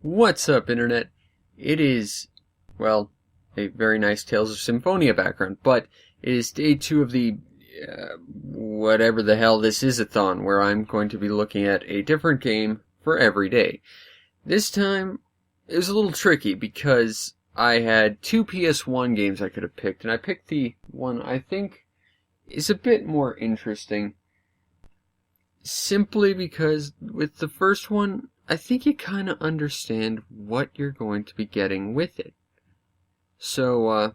What's up, Internet? It is, well, a very nice Tales of Symphonia background, but it is day 2 of the, whatever the hell this is-a-thon, where I'm going to be looking at a different game for every day. This time, it was a little tricky because I had 2 PS1 games I could have picked, and I picked the one I think is a bit more interesting, simply because with the first one, I think you kind of understand what you're going to be getting with it. So,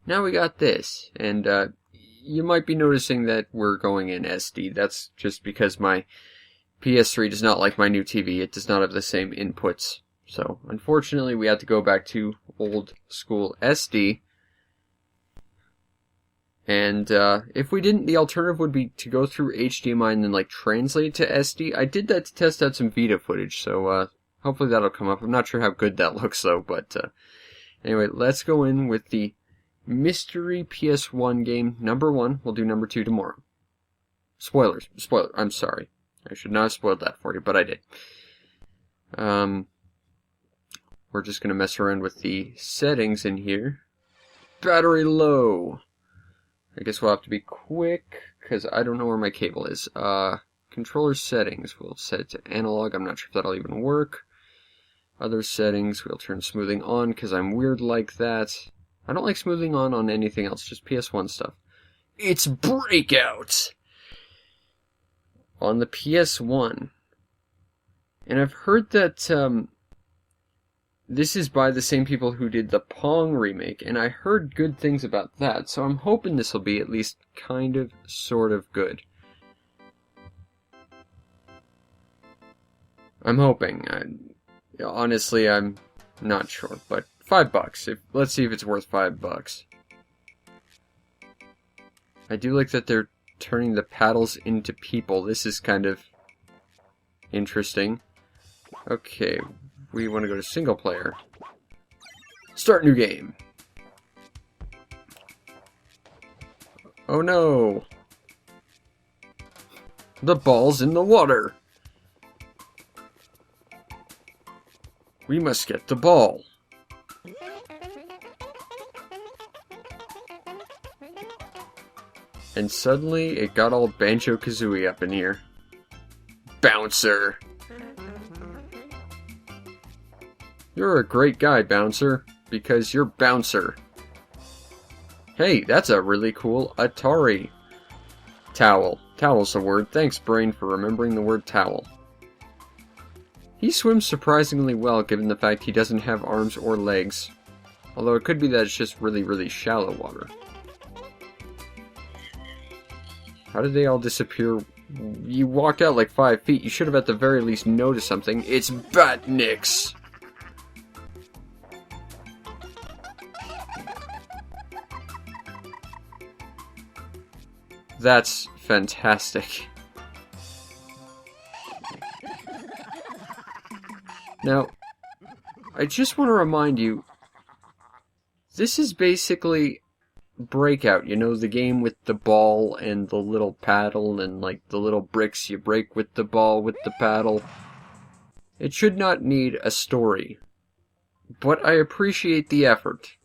now we got this, and, you might be noticing that we're going in SD. That's just because my PS3 does not like my new TV. It does not have the same inputs. So, unfortunately, we had to go back to old school SD. And, if we didn't, the alternative would be to go through HDMI and then, translate it to SD. I did that to test out some Vita footage, so, hopefully that'll come up. I'm not sure how good that looks, though, but, anyway, let's go in with the Mystery PS1 game, number 1. We'll do number 2 tomorrow. Spoiler, I'm sorry. I should not have spoiled that for you, but I did. We're just gonna mess around with the settings in here. Battery low. I guess we'll have to be quick, because I don't know where my cable is. Controller settings, we'll set it to analog. I'm not sure if that'll even work. Other settings, we'll turn smoothing on, because I'm weird like that. I don't like smoothing on anything else, just PS1 stuff. It's Breakout! On the PS1. And I've heard that, this is by the same people who did the Pong remake, and I heard good things about that, so I'm hoping this will be at least kind of, sort of good. I'm hoping. Honestly, I'm not sure, but $5. Let's see if it's worth $5. I do like that they're turning the paddles into people. This is kind of interesting. Okay. We want to go to single player. Start new game. Oh no! The ball's in the water! We must get the ball. And suddenly it got all Banjo-Kazooie up in here. Bouncer! You're a great guy, Bouncer, because you're Bouncer. Hey, that's a really cool Atari towel. Towel's the word. Thanks, Brain, for remembering the word towel. He swims surprisingly well, given the fact he doesn't have arms or legs. Although it could be that it's just really, really shallow water. How did they all disappear? You walked out like 5 feet. You should have at the very least noticed something. It's Batnix! That's fantastic. Now, I just want to remind you, this is basically Breakout, you know, the game with the ball and the little paddle and, the little bricks you break with the ball with the paddle. It should not need a story, but I appreciate the effort.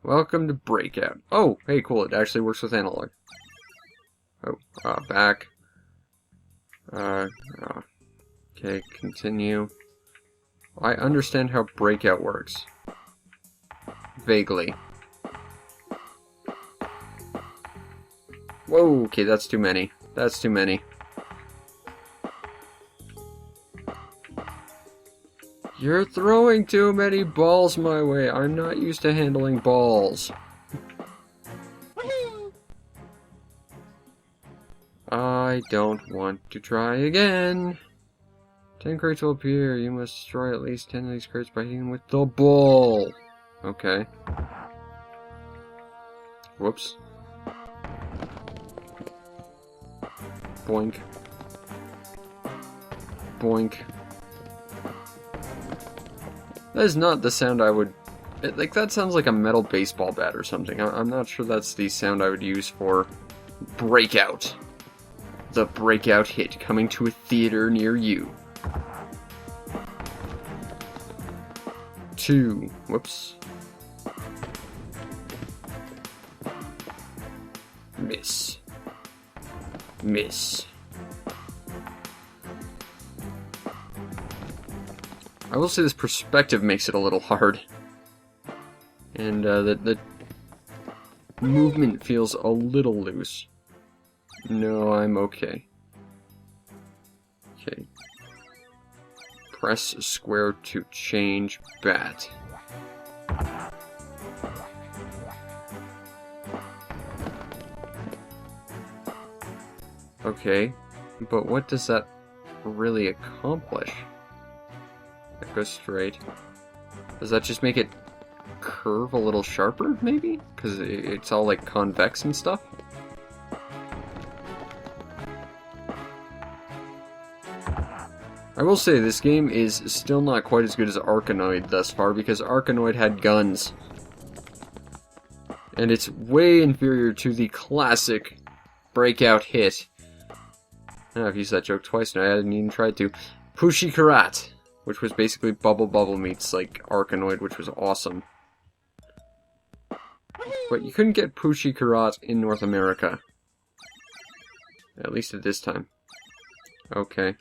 Welcome to Breakout. Oh, hey, cool, it actually works with analog. Oh, back. Okay, continue. I understand how Breakout works. Vaguely. Whoa, okay, that's too many. That's too many. You're throwing too many balls my way. I'm not used to handling balls. I don't want to try again. 10 crates will appear. You must destroy at least 10 of these crates by hitting them with the ball. Okay. Whoops. Boink. Boink. That is not the sound I would... that sounds like a metal baseball bat or something. I'm not sure that's the sound I would use for Breakout. the Breakout hit coming to a theater near you. 2. Whoops. Miss. Miss. I will say this perspective makes it a little hard. And the movement feels a little loose. No, I'm okay. Okay. Press square to change bat. Okay, but what does that really accomplish? That goes straight. Does that just make it curve a little sharper, maybe? Because it's all like convex and stuff? I will say this game is still not quite as good as Arkanoid thus far, because Arkanoid had guns. And it's way inferior to the classic Breakout hit. I've used that joke twice now, I hadn't even tried to. Pushy Karat, which was basically Bubble Bubble meets like Arkanoid, which was awesome. But you couldn't get Pushy Karat in North America. At least at this time. Okay.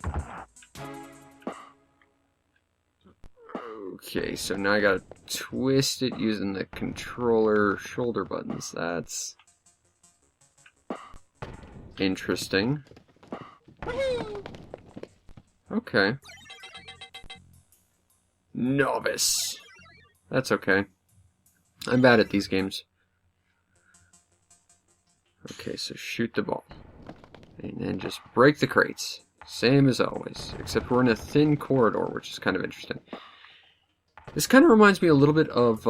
Okay, so now I gotta twist it using the controller shoulder buttons. That's interesting. Okay. Novice. That's okay. I'm bad at these games. Okay, so shoot the ball. And then just break the crates. Same as always. Except we're in a thin corridor, which is kind of interesting. This kind of reminds me a little bit of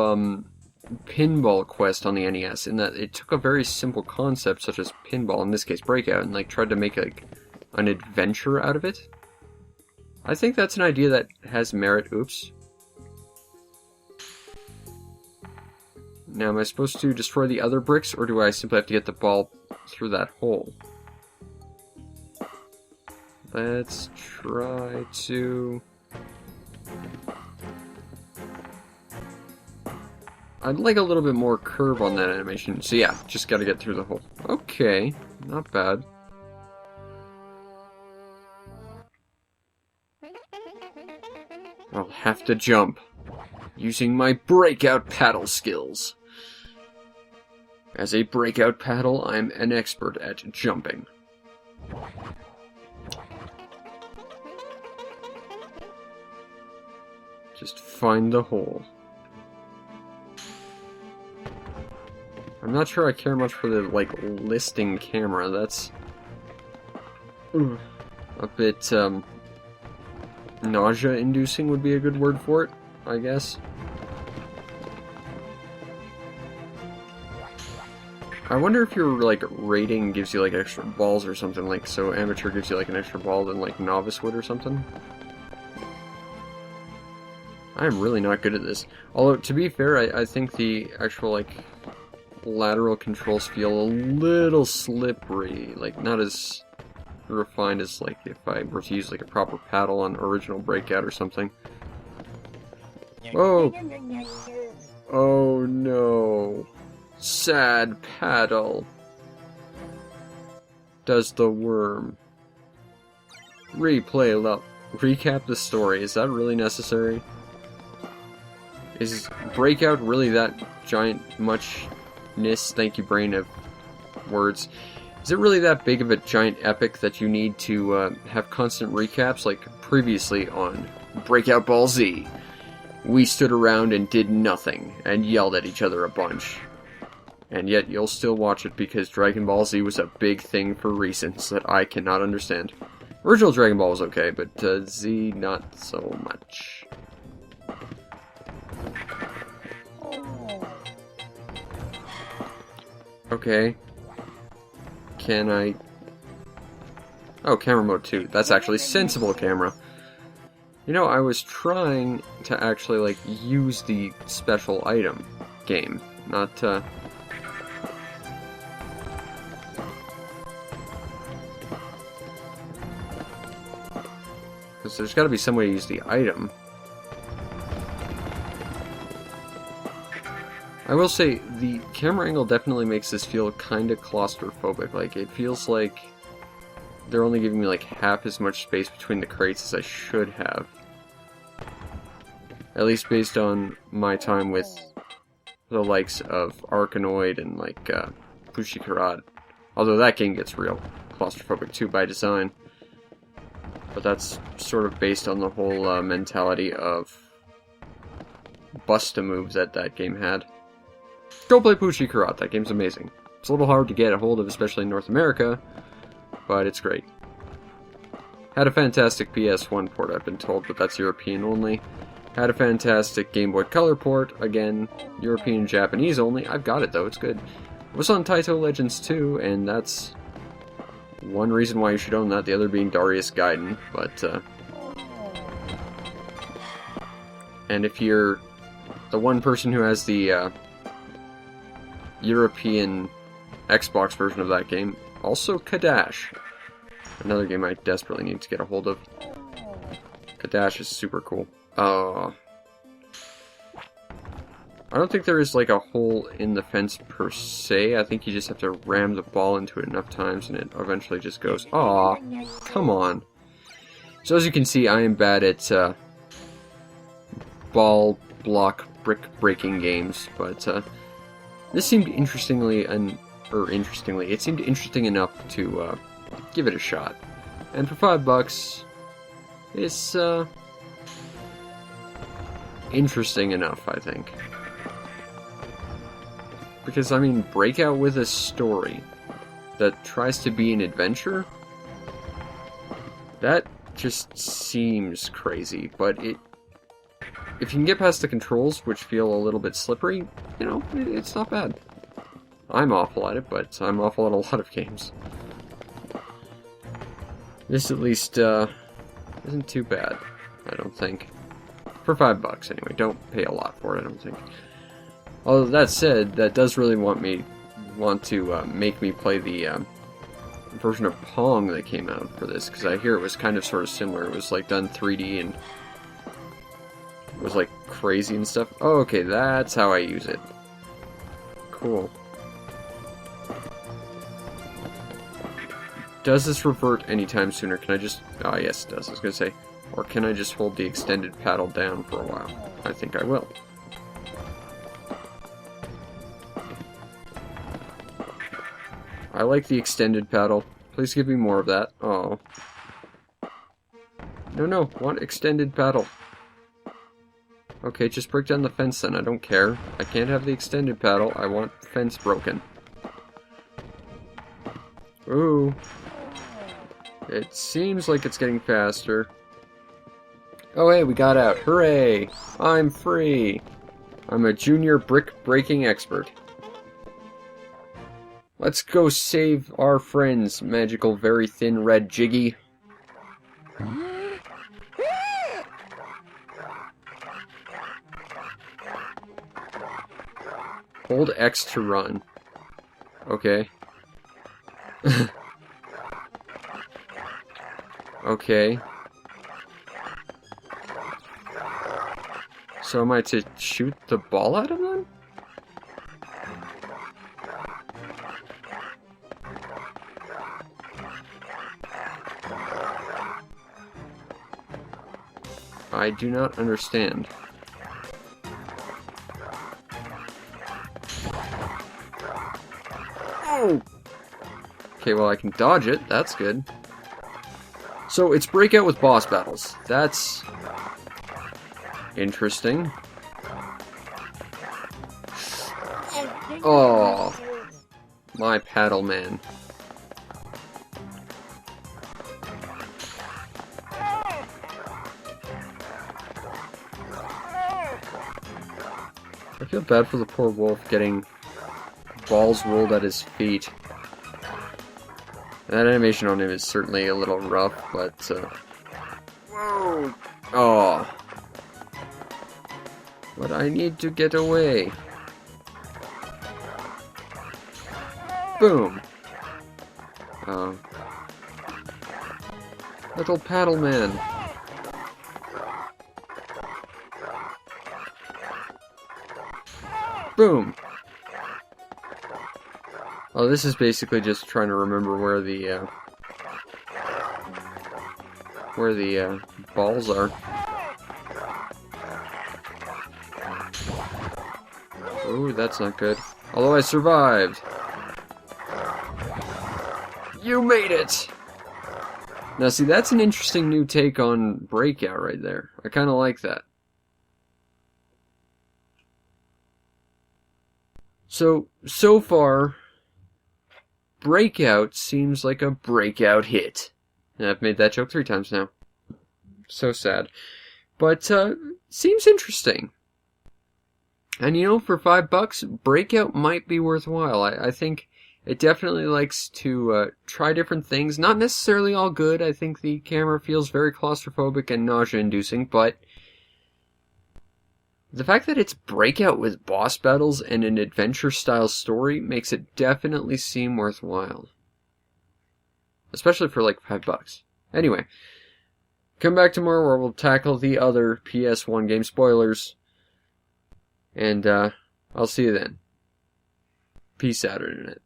Pinball Quest on the NES, in that it took a very simple concept, such as pinball, in this case Breakout, and like tried to make like an adventure out of it. I think that's an idea that has merit. Oops. Now, am I supposed to destroy the other bricks, or do I simply have to get the ball through that hole? Let's try to... I'd like a little bit more curve on that animation. So yeah, just gotta get through the hole. Okay, not bad. I'll have to jump, using my Breakout paddle skills. As a Breakout paddle, I'm an expert at jumping. Just find the hole. I'm not sure I care much for the, like, listing camera. That's a bit, nausea-inducing would be a good word for it, I guess. I wonder if your, like, rating gives you, like, extra balls or something, like, so amateur gives you, like, an extra ball than, like, novice would or something. I'm really not good at this. Although, to be fair, I think the actual, like, lateral controls feel a little slippery. Like, not as refined as, like, if I were to use, like, a proper paddle on original Breakout or something. Oh! Oh no. Sad paddle. Does the worm. Replay love. Recap the story. Is that really necessary? Is Breakout really that giant muchness, thank you brain of words, is it really that big of a giant epic that you need to have constant recaps like previously on Breakout Ball Z? We stood around and did nothing, and yelled at each other a bunch. And yet you'll still watch it because Dragon Ball Z was a big thing for reasons that I cannot understand. Original Dragon Ball was okay, but Z not so much. Okay. Can I... Oh, camera mode 2. That's actually sensible camera. You know, I was trying to actually, like, use the special item game, not, Because there's got to be some way to use the item. I will say, the camera angle definitely makes this feel kind of claustrophobic. Like, it feels like they're only giving me like half as much space between the crates as I should have. At least based on my time with the likes of Arkanoid and like Pushikarat. Although that game gets real claustrophobic too by design. But that's sort of based on the whole mentality of busta moves that that game had. Go play Pushikarat, that game's amazing. It's a little hard to get a hold of, especially in North America, but it's great. Had a fantastic PS1 port, I've been told, but that's European only. Had a fantastic Game Boy Color port, again, European and Japanese only. I've got it though, it's good. It was on Taito Legends 2, and that's one reason why you should own that, the other being Darius Gaiden, but, and if you're the one person who has the, European Xbox version of that game, also Kadash. Another game I desperately need to get a hold of. Kadash is super cool. I don't think there is like a hole in the fence per se. I think you just have to ram the ball into it enough times and it eventually just goes, aw, come on. So as you can see, I am bad at ball block brick breaking games, but this seemed it seemed interesting enough to give it a shot. And for $5, it's interesting enough, I think. Because, I mean, Breakout with a story that tries to be an adventure? That just seems crazy, but if you can get past the controls, which feel a little bit slippery, you know, it's not bad. I'm awful at it, but I'm awful at a lot of games. This at least isn't too bad, I don't think. For $5 anyway, don't pay a lot for it, I don't think. Although that said, that does really want to make me play the version of Pong that came out for this, because I hear it was kind of sort of similar. It was like done 3D and it was like crazy and stuff. Oh, okay, that's how I use it. Cool. Does this revert anytime sooner? Can I just... Oh, yes, it does. I was going to say, or can I just hold the extended paddle down for a while? I think I will. I like the extended paddle. Please give me more of that. Oh. No, want extended paddle. Okay, just break down the fence then. I don't care. I can't have the extended paddle. I want fence broken. Ooh. It seems like it's getting faster. Oh hey, we got out. Hooray! I'm free! I'm a junior brick breaking expert. Let's go save our friends, magical very thin red Jiggy. Hold X to run. Okay. Okay. So am I to shoot the ball at him then? I do not understand. Oh! Okay, well I can dodge it, that's good. So it's Breakout with boss battles. That's interesting. Oh, my paddle man. I feel bad for the poor wolf getting balls rolled at his feet. That animation on him is certainly a little rough, but whoa! Oh. But I need to get away. Boom! Oh. Little paddle man. Boom! Oh, this is basically just trying to remember where the balls are. Ooh, that's not good. Although I survived. You made it! Now see, that's an interesting new take on Breakout right there. I kind of like that. So far, Breakout seems like a breakout hit. And I've made that joke 3 times now. So sad. But, seems interesting. And you know, for $5, Breakout might be worthwhile. I think it definitely likes to try different things. Not necessarily all good. I think the camera feels very claustrophobic and nausea-inducing, but the fact that it's Breakout with boss battles and an adventure-style story makes it definitely seem worthwhile. Especially for like $5. Anyway, come back tomorrow where we'll tackle the other PS1 game spoilers. And I'll see you then. Peace out, Internet.